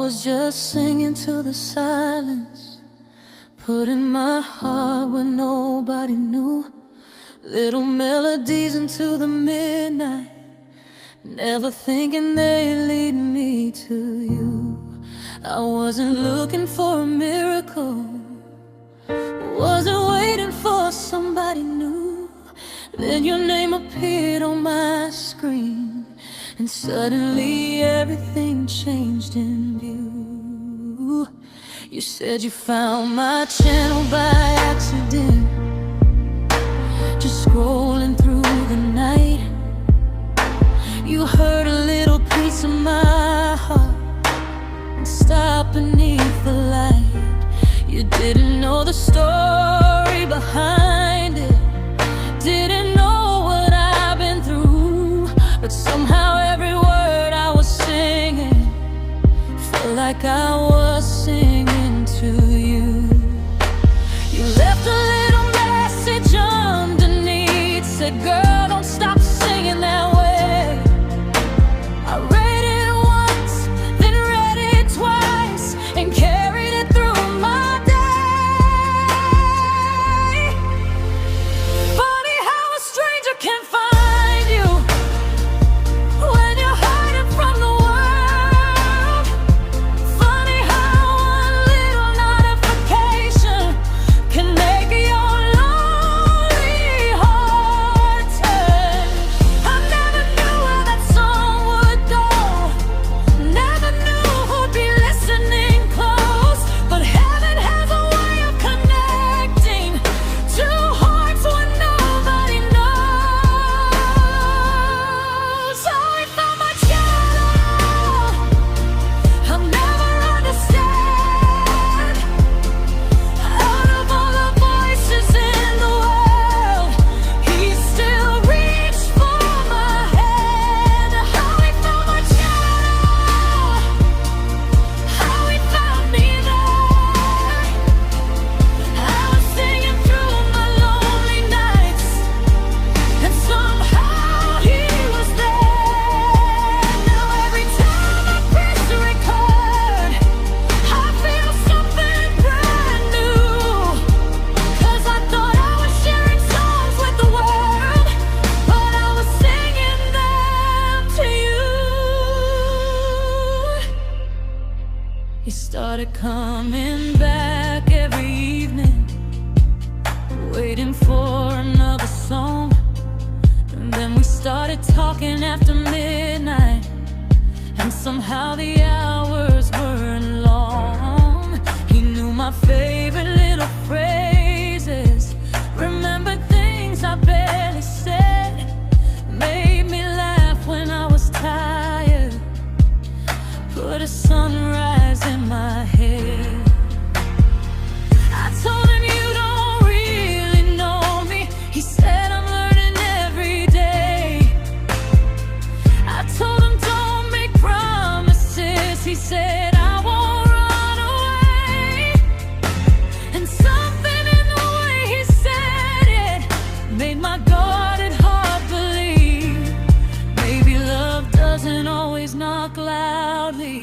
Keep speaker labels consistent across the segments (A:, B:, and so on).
A: was just singing to the silence, putting my heart where nobody knew. Little melodies into the midnight, never thinking they'd lead me to you. I wasn't looking for a miracle, wasn't waiting for somebody new. Then your name appeared on my screen, and suddenly everything changed in view. You said you found my channel by accident, just scrolling through the night. You heard a little piece of my heart and stopped beneath the light. You didn't know the story behind it, didn't know what I've been through, but somehow every word I was singing felt like I was singing to you. You left a little message underneath, said, "Girl, don't stop singing that way." I read it once, then read it twice, and carried it through my day. Funny how a stranger can find you when you're hiding from the world. Funny how one little notification can make your lonely heart turn. I never knew where that song would go, never knew who'd be listening close, but heaven has a way of connecting two hearts when nobody knows. So I found my channel, I'll never understand. Out of all the voices in the world, he still reached for my hand. How he found my channel, how he found me there. I was singing through my lonely nights, and somehow he was there. Now every time I press record, I feel something brand new. 'Cause I thought I was sharing songs with the world, but I was singing them to you. He started coming back every evening, waiting for another song. And then we started talking after midnight, and somehow the hours weren't long. He knew my favorite little phrases, remembered things I barely said, made me laugh when I was tired, put a sunrise in my head. I told him, "You don't really know me." He said, "I'm learning every day." I told him, "Don't make promises." He said, "I won't run away." And something in the way he said it made my guarded heart believe maybe love doesn't always knock loudly,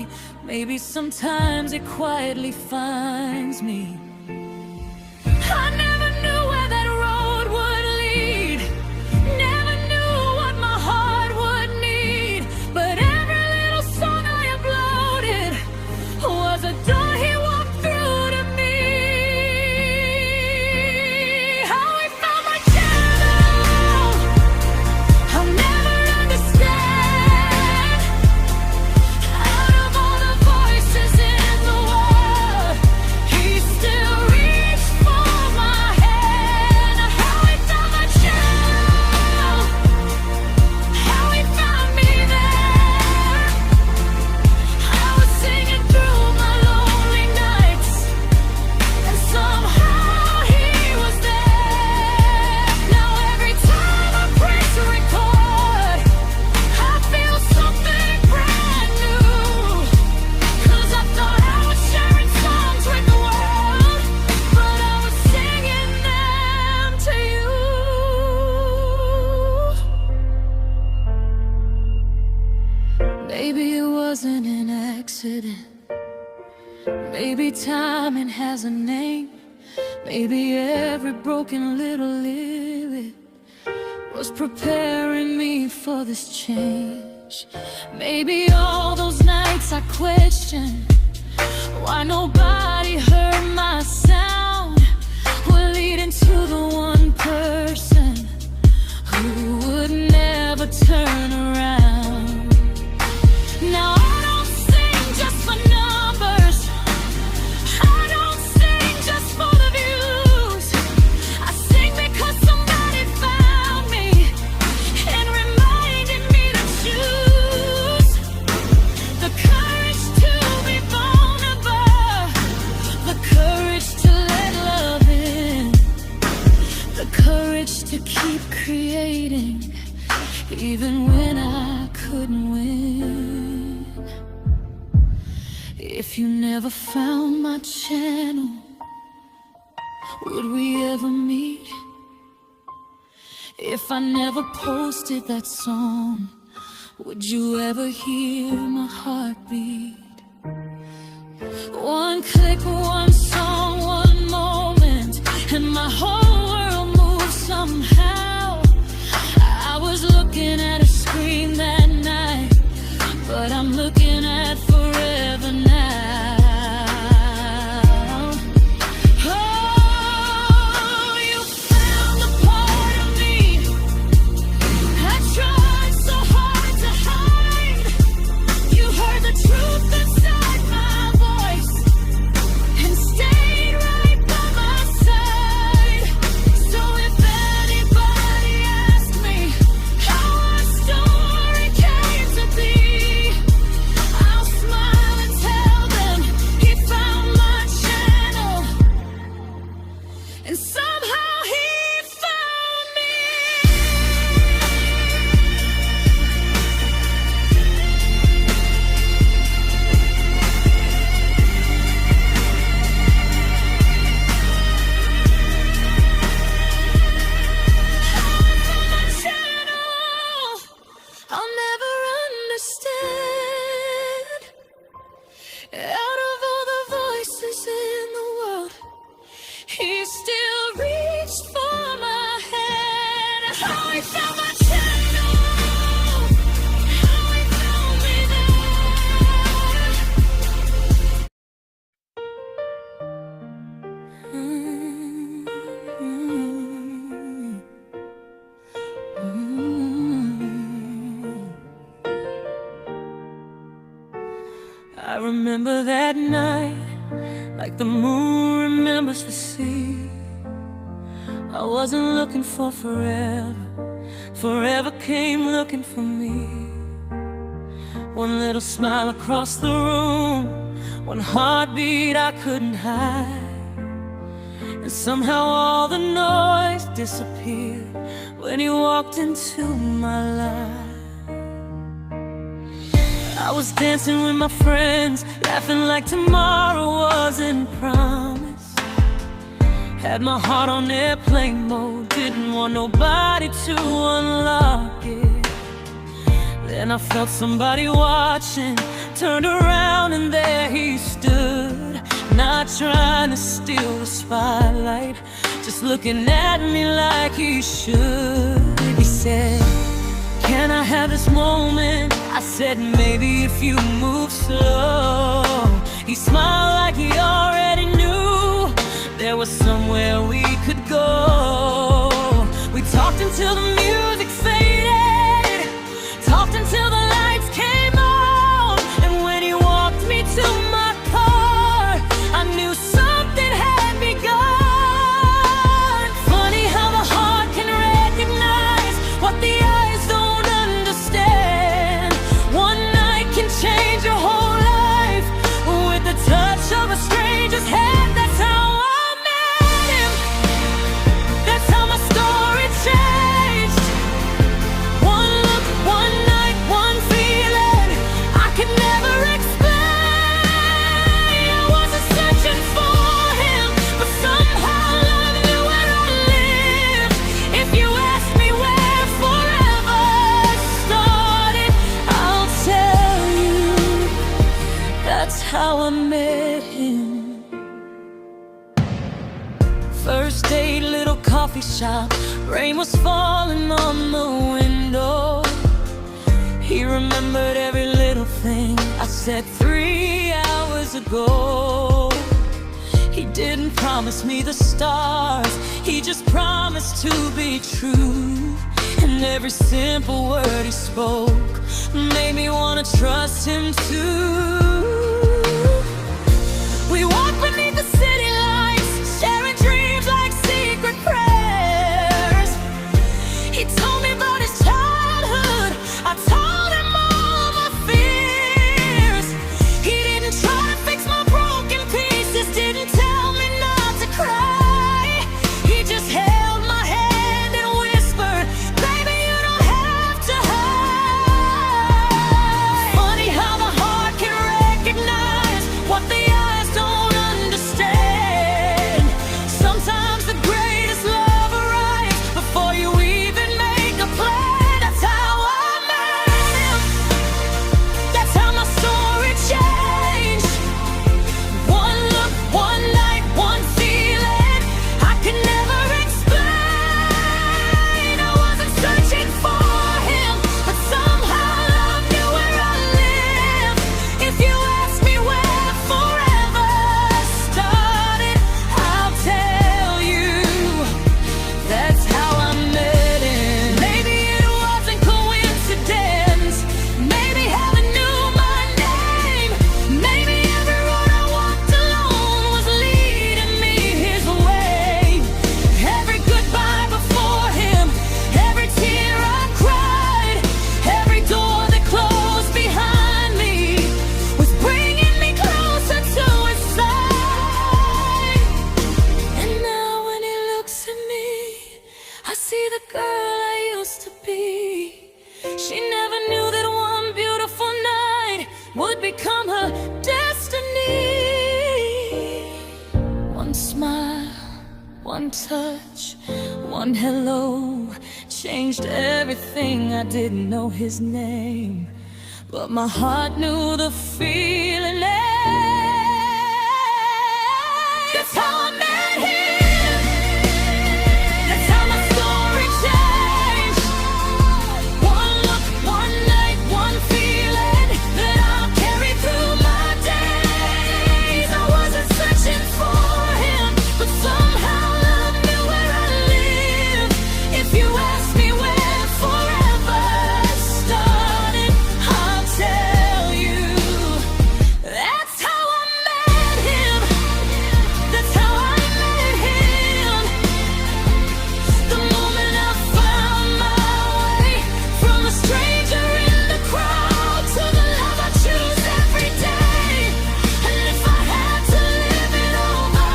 A: maybe sometimes it quietly finds me. I never knew where that road would lead, never knew what my heart would need, but every little song I uploaded was a door he walked through to me. How he found my channel, I'll never understand. Out of all the voices in the world, he still Maybe timing has a name. Maybe every broken little lyric was preparing me for this change. Maybe all those nights I questioned why nobody heard my sound were leading to the one person who would never turn around. Now I don't sing just for numbers, I don't sing just for the views. I sing because somebody found me and reminded me to choose the courage to be vulnerable, the courage to let love in, the courage to keep creating even when I couldn't win. If you never found my channel, would we ever meet? If I never posted that song, would you ever hear my heartbeat? One click, one song, one moment, and my whole world moved somehow. I was looking at a screen that night, but I'm looking at forever now. Oh, you found the part of me I tried so hard to hide. You heard the truth inside my voice and stayed right by my side. So if anybody asks me how our story came to be, I'll smile and tell them he found my channel, and somehow he found me. I'll never understand. Out of all the voices in the world, he still reached for my hand. How he found my channel, how he found me I remember that night like the moon remembers the sea. I wasn't looking for forever, forever came looking for me. One little smile across the room, one heartbeat I couldn't hide, and somehow all the noise disappeared when he walked into my life. I was dancing with my friends, laughing like tomorrow wasn't promised. Had my heart on airplane mode, didn't want nobody to unlock it. Then I felt somebody watching, turned around and there he stood, not trying to steal the spotlight, just looking at me like he should. He said, "Can I have this moment?" I said, "Maybe if you move slow." He smiled like he already knew there was somewhere we could go. We talked until the music faded, talked until the lights came on, and when he walked me to my car, I knew something had begun. Funny how the heart can recognize what the eyes don't understand. One night can change your whole life, how I met him. First date, little coffee shop. Rain was falling on the window. He remembered every little thing I said 3 hours ago. He didn't promise me the stars, he just promised to be true. And every simple word he spoke made me wanna trust him too. We walked beneath the city lights, sharing dreams like secret prayers. He told me about his childhood, I told him all my fears. He didn't try to fix my broken pieces, didn't tell me not to cry. He just held my hand and whispered, baby, you don't have to hide. Funny how the heart can recognize what the eyes don't understand. Sometimes the greatest love arrives before you even make a plan. That's how I met him. That's how my story changed. One look, one night, one feeling I could never explain. I wasn't searching for him, but somehow love knew where I live. If you ask me where forever started, I'll tell you. That's how I met him. Maybe it wasn't coincidence. Maybe heaven knew my name. Maybe every road I walked alone was leading me his way. Every goodbye before him, every tear I cried, every door that closed behind me was bringing me closer to his side. And now when he looks at me, I see the girl I used to be. She never knew that one beautiful night would become her destiny. One smile, one touch, one hello changed everything. I didn't know his name, but my heart knew the feeling. That's how I met him. That's how my story changed. One look, one night, one feeling that I'll carry through my days. I wasn't searching for him, but somehow love knew where I live. If you ask me where forever started, I'll tell you. That's how I met him. That's how I met him. The moment I found my way, from a stranger in the crowd to the love I choose every day. And if I had to live it over,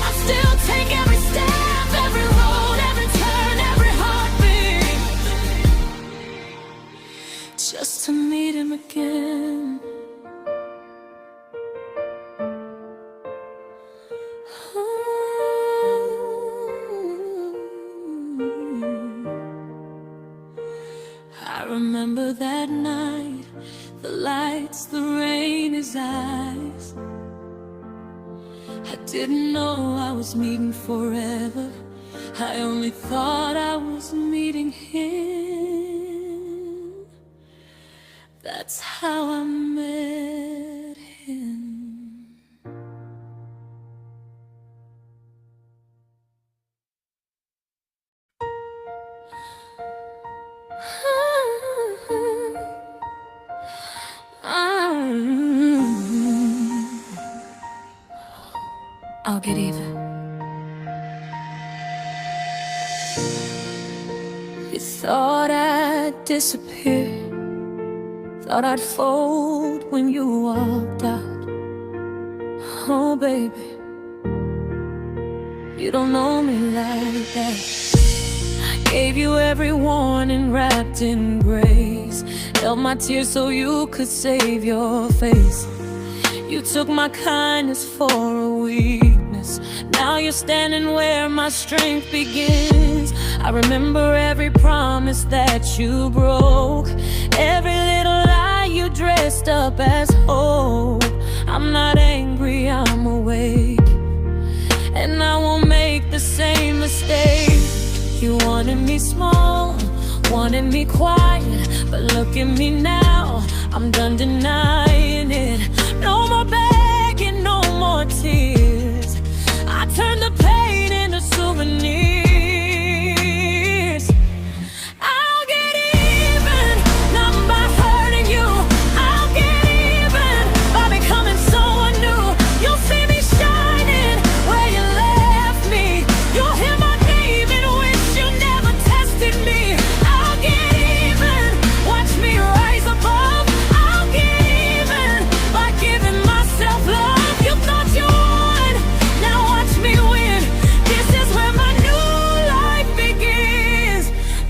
A: I'd still take every step, every road, every turn, every heartbeat, just to meet him again. I remember that night, the lights, the rain, his eyes. I didn't know I was meeting forever. I only thought I was meeting him. That's how I met him. I'll get even. You thought I'd disappear, thought I'd fold when you walked out. Oh baby, you don't know me like that. I gave you every warning wrapped in grace, held my tears so you could save your face. You took my kindness for a weakness. Now you're standing where my strength begins. I remember every promise that you broke, every little lie you dressed up as hope. wanted me small, wanted me quiet, but look at me now, I'm done denying it. No more begging, no more tears, I turned the pain into souvenirs. I'll get even, not by hurting you, I'll get even by becoming someone new. You'll see me shining where you left me, you'll hear my name and wish you never tested me. I'll get even, watch me rise above. I'll get even by giving myself love. You thought you won, now watch me win. This is where my new life begins.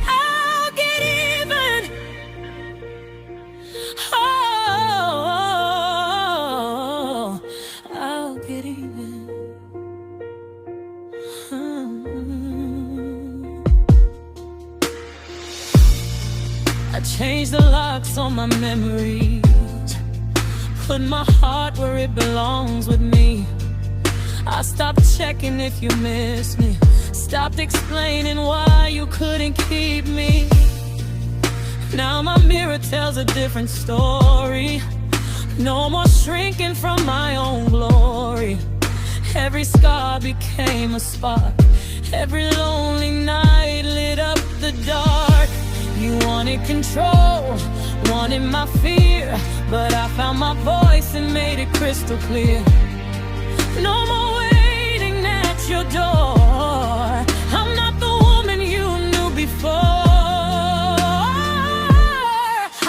A: I'll get even. Oh, I'll get even. I changed the locks on my memories, put my heart where it belongs with me. I stopped checking if you miss me, stopped explaining why you couldn't keep me. Now my mirror tells a different story, no more shrinking from my own glory. Every scar became a spark, every lonely night lit up the dark. You wanted control, wanted my fear, but I found my voice and made it crystal clear. No more waiting at your door, I'm not the woman you knew before.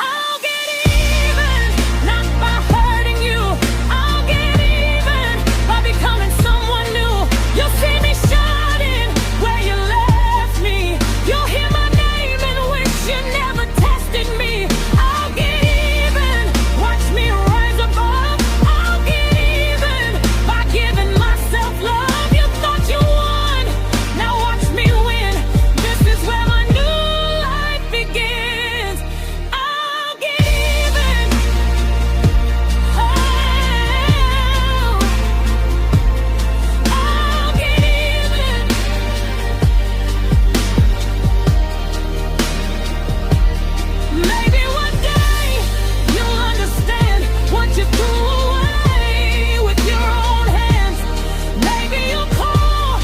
A: I'll get even, not by hurting you, I'll get even by becoming someone new. You'll see me shining where you left me, you'll hear my name and wish you never tested me. I'll get even, watch me rise above. I'll get even by giving myself love. You thought you won, now watch me win. This is where my new life begins. I'll get even. Oh, I'll get even. Maybe one day you'll understand what you threw away with your own hands. Maybe you'll call,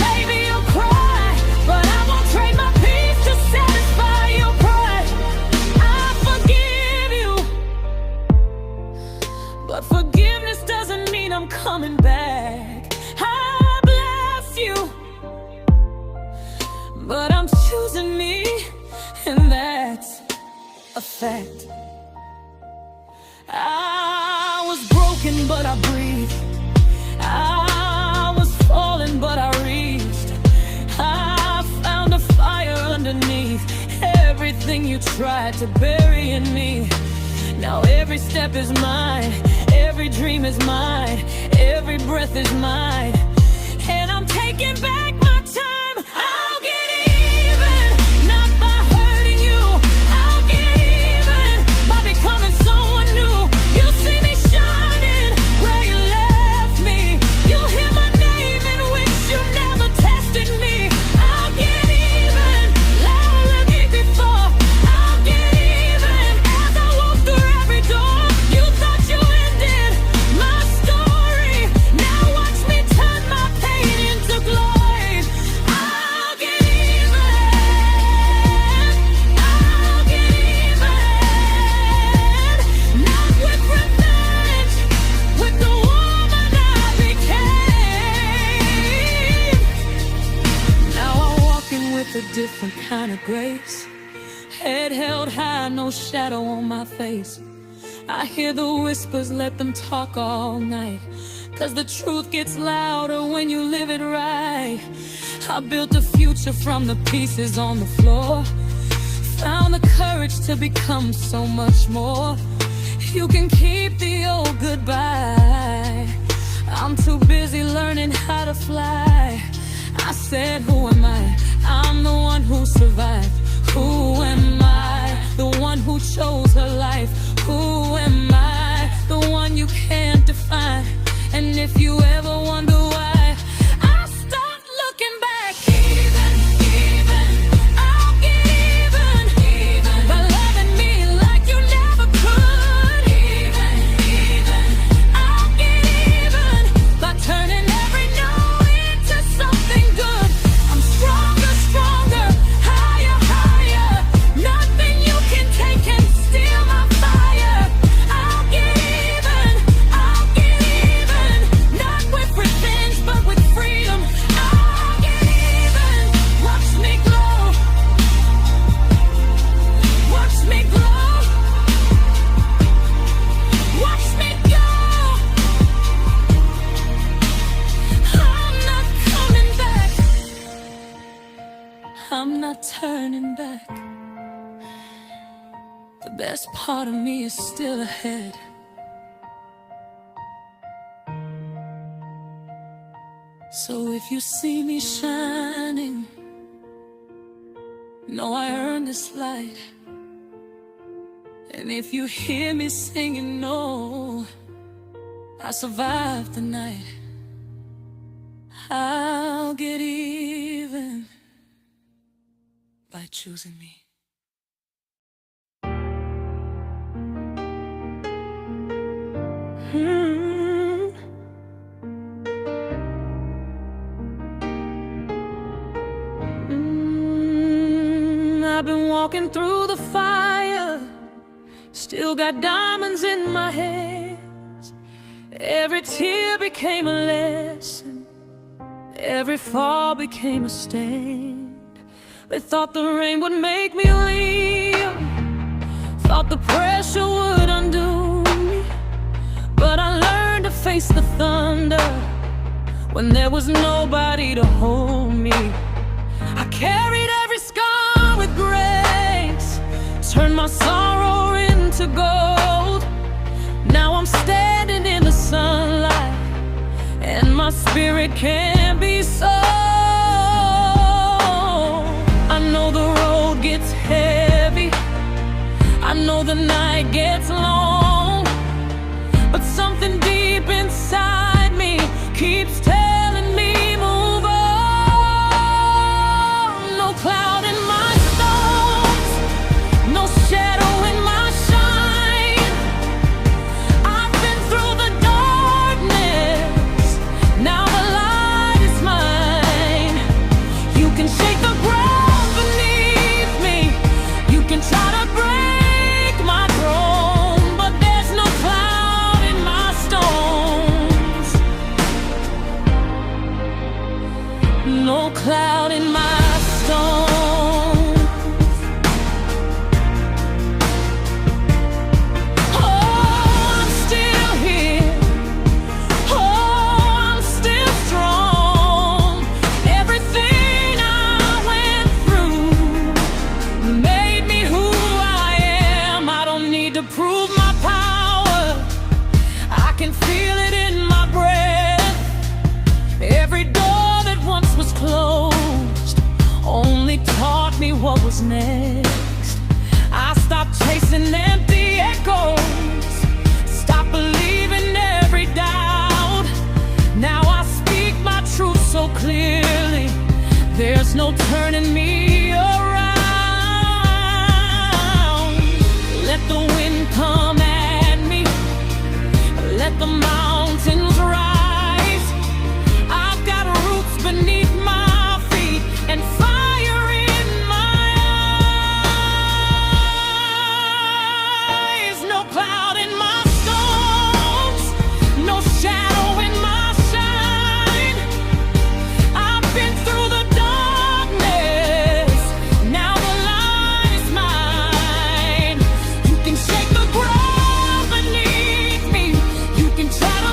A: maybe you'll cry, but I won't trade my peace to satisfy your pride. I forgive you, but forgiveness doesn't mean I'm coming back. I bless you, but I'm choosing me, and that's a fact. I was broken, but I breathed. I was falling, but I reached. I found a fire underneath everything you tried to bury in me. Now every step is mine, every dream is mine, every breath is mine, and I'm taking back my time. I'll get even, not by hurting you, I'll get even by becoming someone new. You'll see me shining where you left me, you'll hear my name and wish you never tested me. I'll get even, louder than before. I'll get even as I walk through every door. You thought you ended my story, now watch me turn my pain into glory. I'll get even, I'll get even, not with revenge, with the woman I became. Now I'm walking with a different kind of grace, head held high, no shadow on my face. I hear the whispers, let them talk all night, 'cause the truth gets louder when you live it right. I built a future from the pieces on the floor, found the courage to become so much more. You can keep the old goodbye, I'm too busy learning how to fly. I said, who am I? I'm the one who survived. Who am I? The one who chose her life. Who am I? The one you can't define. And if you ever wonder why I stopped looking back, even, I best part of me is still ahead. So if you see me shining, know I earned this light. And if you hear me singing, know I survived the night. I'll get even by choosing me. I've been walking through the fire, still got diamonds in my hands. Every tear became a lesson, every fall became a stand. They thought the rain would make me leave, thought the pressure would undo me. But I learned to face the thunder when there was nobody to hold me. I carried every scar with grace, turned my sorrow into gold. Now I'm standing in the sunlight, and my spirit can't be sold. I know the road gets heavy, I know the night gets long, but something deep inside me keeps telling me move on. No cloud in my storms, no shadow in my shine. I've been through the darkness, now the light is mine. You can shake the ground beneath me, you can try to break my throne, but there's no cloud in my stones. No cloud in my stones. Oh, I'm still here. Oh, I'm still strong. Everything I went through made me who I am. I don't need to prove my power, I can feel it in my breath. Every door that once was closed only taught me what was next. I stopped chasing empty echoes, stopped believing every doubt. Now I speak my truth so clearly, there's no turning me around. Let the wind come at me, let the mountains rise. I've got roots beneath my feet and fire in my eyes. No cloud in my storms, no shadow in my shine. I've been through the darkness, now the light is mine. You can shake the ground beneath me, you can try to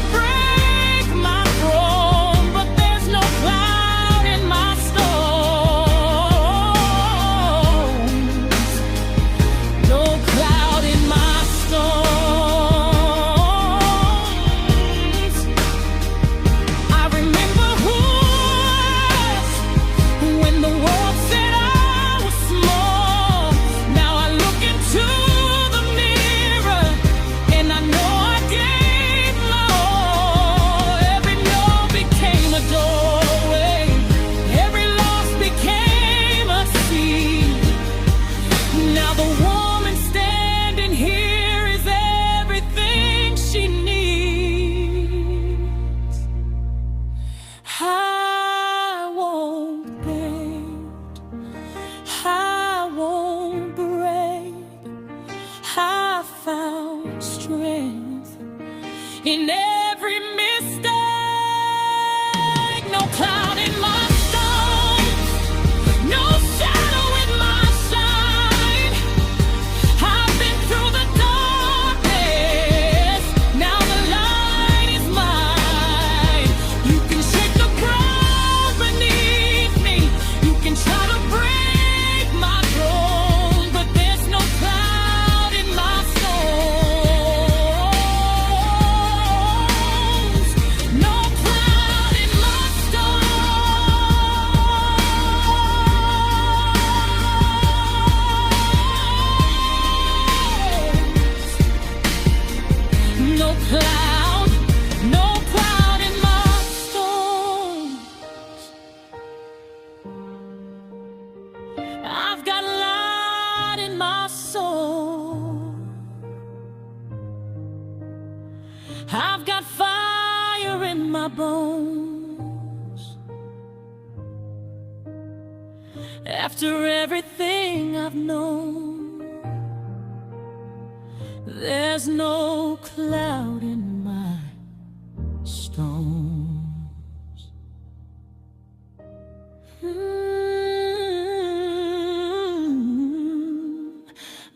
A: my bones. After everything I've known, there's no cloud in my stones.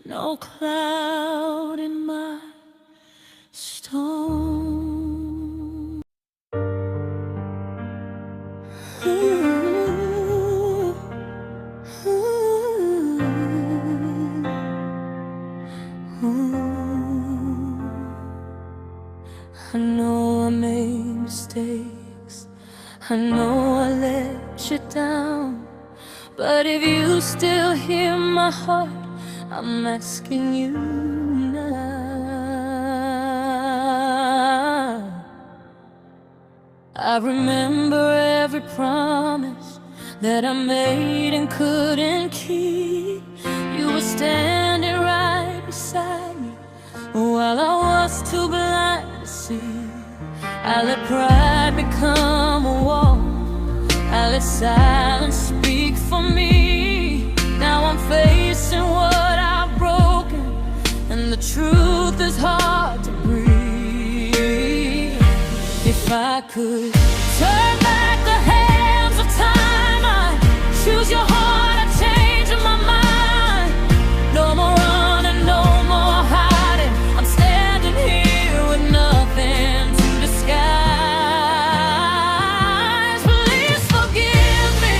A: No cloud in my stone. I know I made mistakes, I know I let you down, but if you still hear my heart, I'm asking you now. I remember every promise that I made and couldn't keep. You were standing right beside me while I was too blind to see. I let pride become a wall, I let silence speak for me. Now I'm facing what I've broken, and the truth is hard to breathe. If I could turn back the hands of time, I'd choose your heart, I'd change my mind. No more running, no more hiding, I'm standing here with nothing to disguise. Please forgive me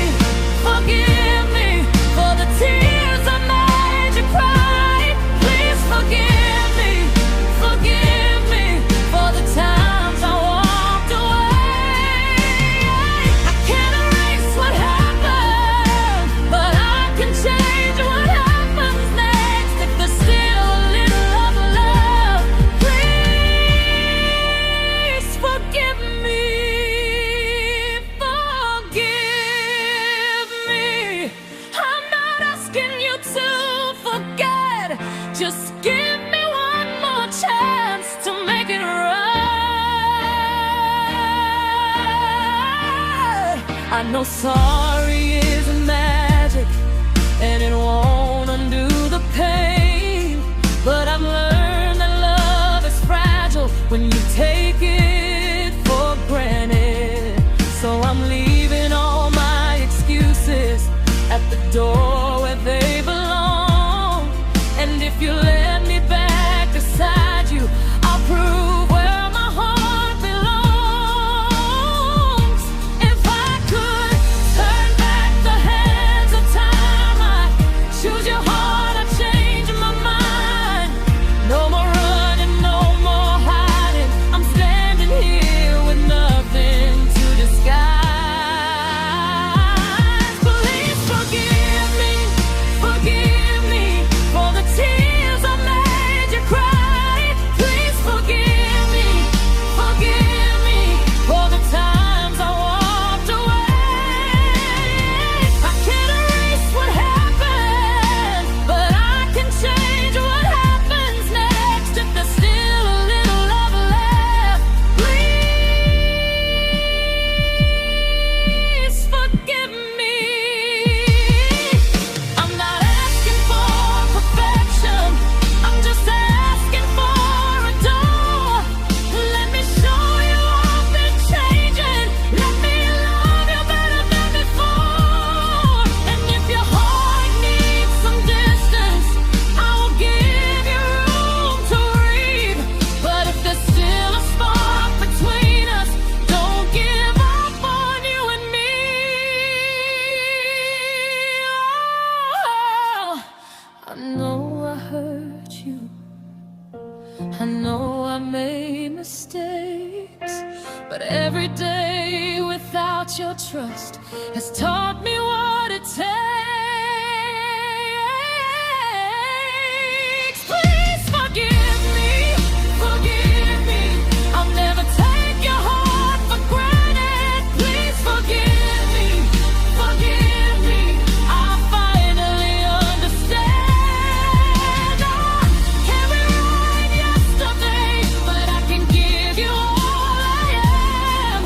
A: for the tears I made you cry. Please forgive me for the times I walked away. I can't erase what happened, but I can change what happens next. If there's still a little of love, please forgive me. I'm not asking you to forget, just give me one more chance to make it right. I know sorry isn't magic, and it won't undo the pain, but I've learned that love is fragile when you take it for granted. So I'm leaving all my excuses at the door where they belong, and if you let me back beside you, I'll prove where my heart belongs. If I could turn back the hands of time, I'd choose your heart, I'd change my mind. No more running, no more hiding, I'm standing here with nothing to disguise. Please forgive me for the tears I made you cry. Please forgive me for the times I walked away. I can't erase what happened, but I can change what happens next. If there's still a little love left, please forgive me. I'm not asking for perfection, I'm just asking for a door. Let me show you I've been changing, let me love you better than before. And if your heart needs some distance, I will give you room to breathe. But if there's still a spark between us, don't give up on you and me. Oh, I know I hurt you, I know I made mistakes, but every day without your trust has taught me what it takes. Please forgive me. I'll never take your heart for granted. Please forgive me. I finally understand. I can't rewrite yesterday, but I can give you all I am.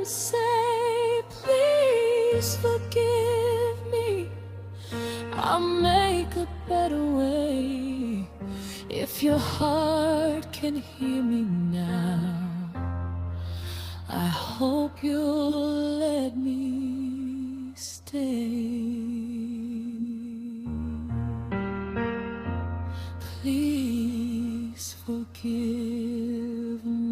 A: say, please forgive me. I'll make a better way. If your heart can hear me now, I hope you'll let me stay. Please forgive me.